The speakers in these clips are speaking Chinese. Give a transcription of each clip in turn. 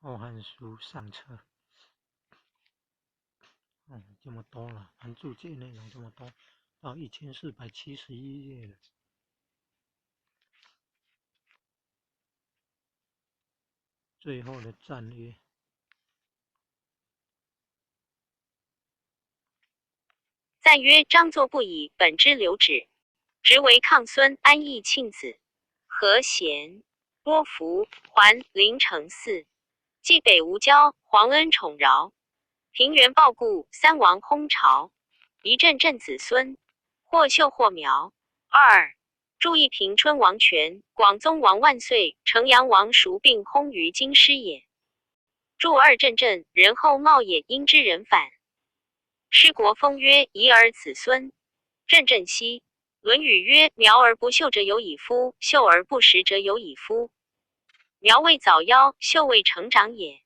后汉书》上册。这么多了，含注解内容这么多，到1471页了。最后的战略。赞曰：张作不以本之留止，直为抗孙安邑庆子，和贤多福还临城泗，冀北吴交皇恩宠饶，平原报故三王薨朝，一镇镇子孙，或秀或苗。二注意平春王权、广宗王万岁、城阳王孰并薨于京师也。注二镇镇人后冒也因之人反。师国风曰：遗而子孙。镇镇兮。论语曰：苗而不秀者有矣夫，秀而不实者有矣夫。苗未早夭，秀未成长也。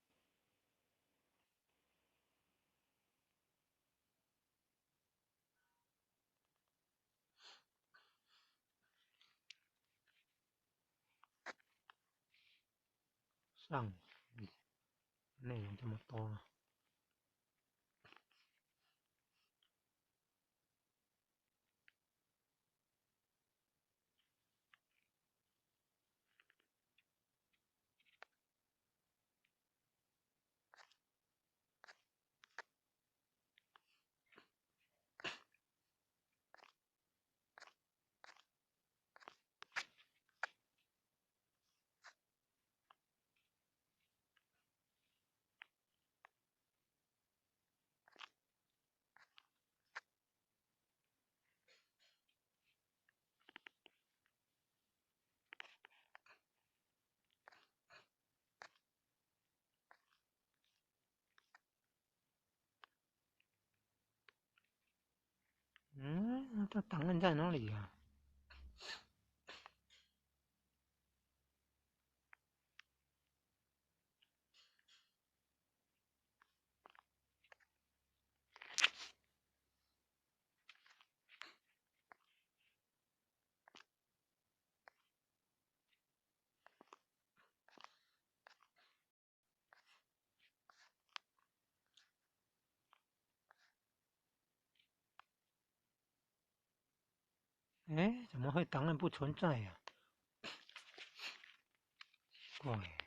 上内容这么多了。这档案在哪里呀？怎么会档案不存在呀？怪。